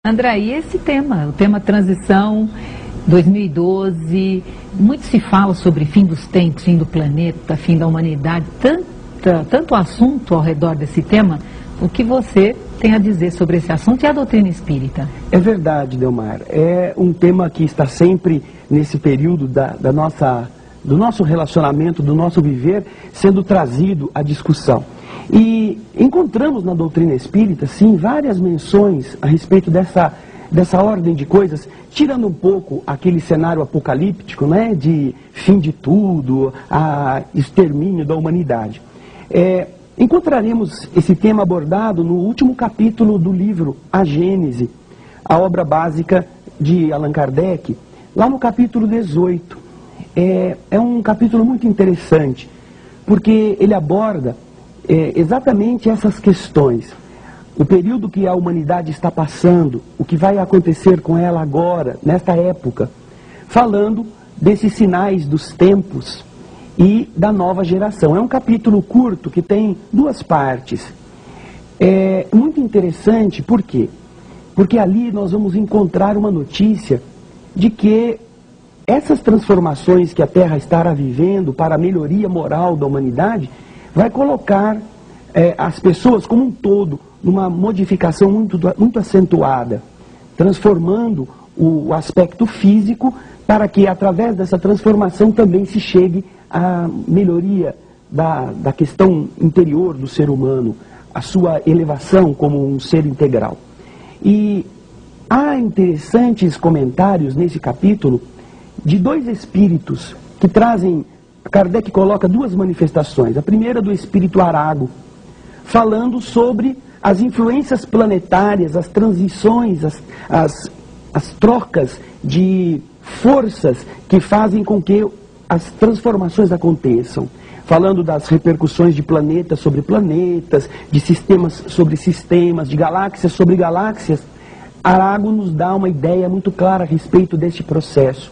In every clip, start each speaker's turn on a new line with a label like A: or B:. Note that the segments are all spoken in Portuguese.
A: André, e esse tema, o tema transição 2012, muito se fala sobre fim dos tempos, fim do planeta, fim da humanidade, tanto assunto ao redor desse tema. O que você tem a dizer sobre esse assunto e a doutrina espírita?
B: É verdade, Delmar. É um tema que está sempre nesse período do nosso relacionamento, do nosso viver, sendo trazido à discussão. E encontramos na doutrina espírita, sim, várias menções a respeito dessa ordem de coisas, tirando um pouco aquele cenário apocalíptico, né, de fim de tudo, a extermínio da humanidade. Encontraremos esse tema abordado no último capítulo do livro A Gênese, a obra básica de Allan Kardec, lá no capítulo 18. É um capítulo muito interessante, porque ele aborda exatamente essas questões. O período que a humanidade está passando, o que vai acontecer com ela agora, nesta época, falando desses sinais dos tempos e da nova geração. É um capítulo curto que tem duas partes. É muito interessante, por quê? Porque ali nós vamos encontrar uma notícia de que essas transformações que a Terra estará vivendo para a melhoria moral da humanidade vai colocar as pessoas como um todo numa modificação muito acentuada, transformando o aspecto físico para que através dessa transformação também se chegue à melhoria da questão interior do ser humano, a sua elevação como um ser integral. E há interessantes comentários nesse capítulo de dois espíritos que trazem. Kardec coloca duas manifestações. A primeira do espírito Arago, falando sobre as influências planetárias, as transições, as trocas de forças que fazem com que as transformações aconteçam. Falando das repercussões de planetas sobre planetas, de sistemas sobre sistemas, de galáxias sobre galáxias. Arago nos dá uma ideia muito clara a respeito deste processo,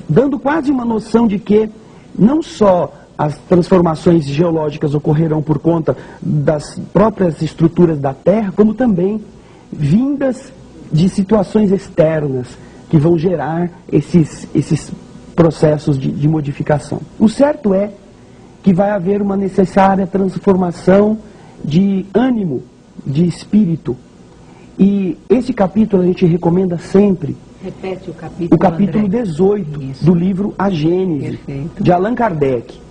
B: dando quase uma noção de que não só as transformações geológicas ocorrerão por conta das próprias estruturas da Terra, como também vindas de situações externas que vão gerar esses processos de modificação. O certo é que vai haver uma necessária transformação de ânimo, de espírito. E esse capítulo a gente recomenda sempre.
A: Repete o capítulo.
B: O capítulo 18
A: Isso.
B: do livro A Gênese,
A: Perfeito.
B: de Allan Kardec.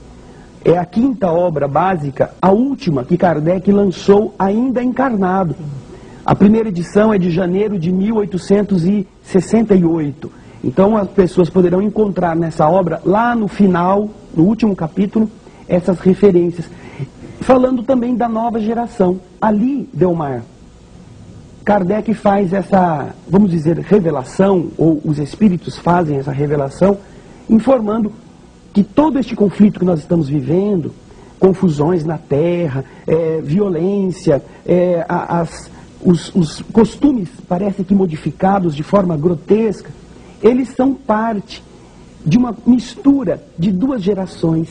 B: É a quinta obra básica, a última que Kardec lançou ainda encarnado. A primeira edição é de janeiro de 1868. Então as pessoas poderão encontrar nessa obra, lá no final, no último capítulo, essas referências. Falando também da nova geração. Ali, Delmar, Kardec faz essa, vamos dizer, revelação, ou os espíritos fazem essa revelação, informando que todo este conflito que nós estamos vivendo, confusões na Terra, violência, os costumes parece que modificados de forma grotesca, eles são parte de uma mistura de duas gerações.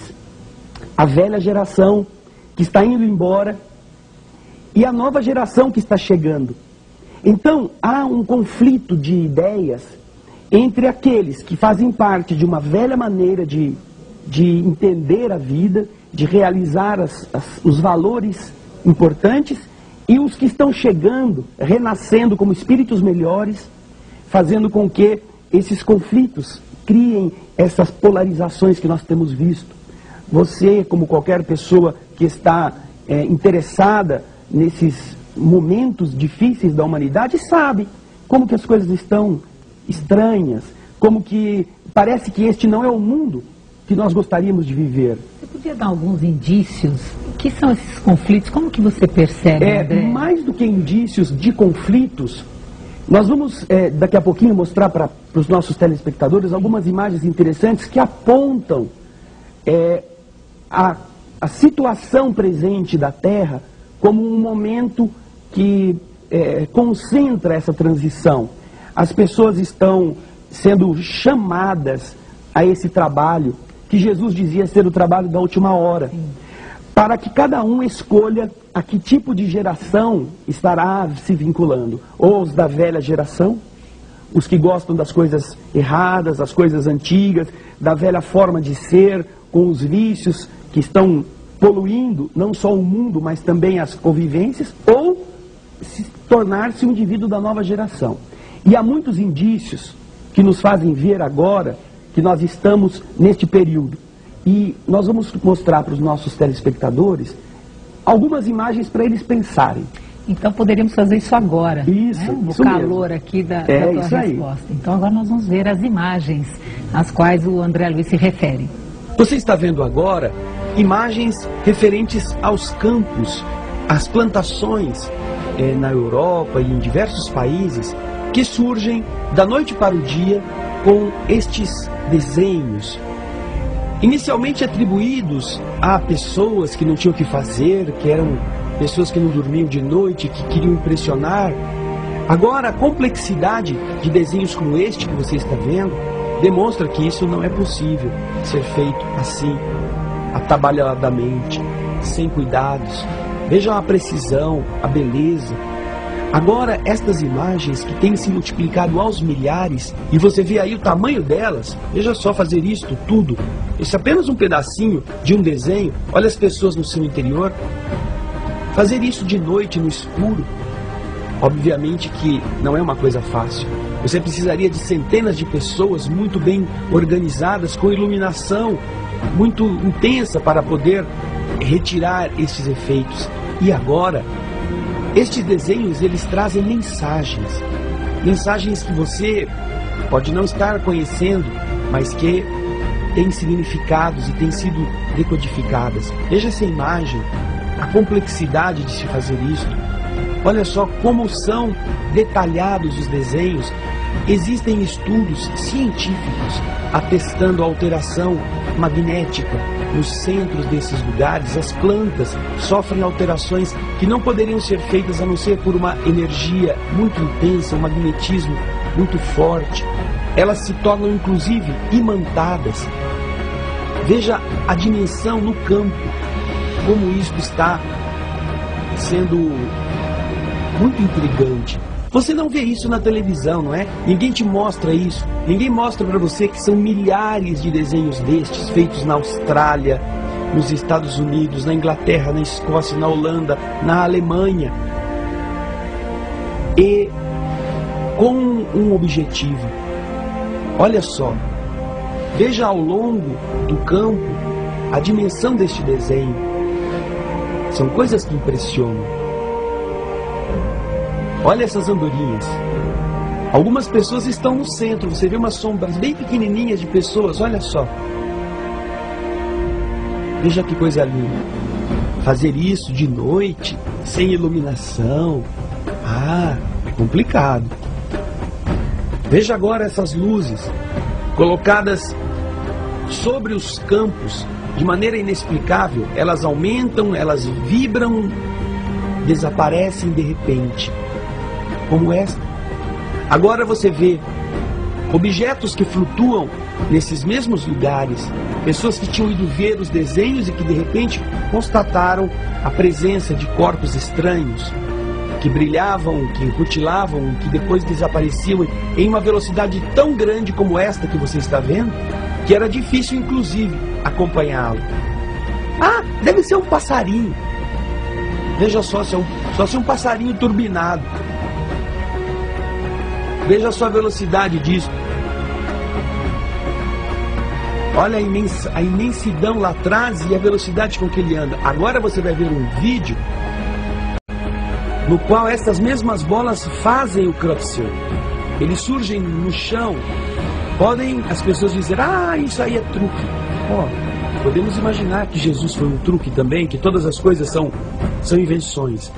B: A velha geração que está indo embora e a nova geração que está chegando. Então, há um conflito de ideias entre aqueles que fazem parte de uma velha maneira de entender a vida, de realizar os valores importantes, e os que estão chegando, renascendo como espíritos melhores, fazendo com que esses conflitos criem essas polarizações que nós temos visto. Você, como qualquer pessoa que está interessada nesses momentos difíceis da humanidade, sabe como que as coisas estão estranhas, como que parece que este não é o mundo que nós gostaríamos de viver.
A: Você podia dar alguns indícios? O que são esses conflitos? Como que você percebe, André?
B: Mais do que indícios de conflitos, nós vamos daqui a pouquinho mostrar para os nossos telespectadores algumas imagens interessantes que apontam a situação presente da Terra como um momento que concentra essa transição. As pessoas estão sendo chamadas a esse trabalho, que Jesus dizia ser o trabalho da última hora. Sim. para que cada um escolha a que tipo de geração estará se vinculando. Ou os da velha geração, os que gostam das coisas erradas, as coisas antigas, da velha forma de ser, com os vícios que estão poluindo não só o mundo, mas também as convivências, ou se tornar-se um indivíduo da nova geração. E há muitos indícios que nos fazem ver agora que nós estamos neste período. E nós vamos mostrar para os nossos telespectadores algumas imagens para eles pensarem.
A: Então poderíamos fazer isso agora,
B: isso,
A: né? No
B: isso
A: calor
B: mesmo.
A: aqui da tua resposta. Então agora nós vamos ver as imagens às quais o André Luiz se refere.
B: Você está vendo agora imagens referentes aos campos, às plantações na Europa e em diversos países que surgem da noite para o dia com estes desenhos, inicialmente atribuídos a pessoas que não tinham o que fazer, que eram pessoas que não dormiam de noite, que queriam impressionar. Agora, a complexidade de desenhos como este que você está vendo demonstra que isso não é possível ser feito assim, atabalhadamente, sem cuidados. Vejam a precisão, a beleza. Agora, estas imagens que têm se multiplicado aos milhares, e você vê aí o tamanho delas, veja só fazer isto tudo. Isso é apenas um pedacinho de um desenho. Olha as pessoas no seu interior. Fazer isso de noite, no escuro, obviamente que não é uma coisa fácil. Você precisaria de centenas de pessoas muito bem organizadas, com iluminação muito intensa para poder retirar estes efeitos. E agora, estes desenhos, eles trazem mensagens. Mensagens que você pode não estar conhecendo, mas que têm significados e têm sido decodificadas. Veja essa imagem, a complexidade de se fazer isso. Olha só como são detalhados os desenhos. Existem estudos científicos atestando a alteração magnética nos centros desses lugares. As plantas sofrem alterações que não poderiam ser feitas a não ser por uma energia muito intensa, um magnetismo muito forte. Elas se tornam inclusive imantadas. Veja a dimensão no campo, como isto está sendo muito intrigante. Você não vê isso na televisão, não é? Ninguém te mostra isso. Ninguém mostra para você que são milhares de desenhos destes feitos na Austrália, nos Estados Unidos, na Inglaterra, na Escócia, na Holanda, na Alemanha. E com um objetivo. Olha só. Veja ao longo do campo a dimensão deste desenho. São coisas que impressionam. Olha essas andorinhas. Algumas pessoas estão no centro. Você vê umas sombras bem pequenininhas de pessoas. Olha só. Veja que coisa linda. Fazer isso de noite, sem iluminação. É complicado. Veja agora essas luzes colocadas sobre os campos de maneira inexplicável. Elas aumentam, elas vibram, desaparecem de repente. Como esta. Agora você vê objetos que flutuam nesses mesmos lugares, pessoas que tinham ido ver os desenhos e que de repente constataram a presença de corpos estranhos, que brilhavam, que rutilavam, que depois desapareciam em uma velocidade tão grande como esta que você está vendo, que era difícil inclusive acompanhá-lo. Deve ser um passarinho. Veja só, só se um passarinho turbinado. Veja só a velocidade disso. Olha a imensidão lá atrás e a velocidade com que ele anda. Agora você vai ver um vídeo no qual essas mesmas bolas fazem o crop circle. Eles surgem no chão. Podem as pessoas dizer, isso aí é truque. Podemos imaginar que Jesus foi um truque também, que todas as coisas são invenções.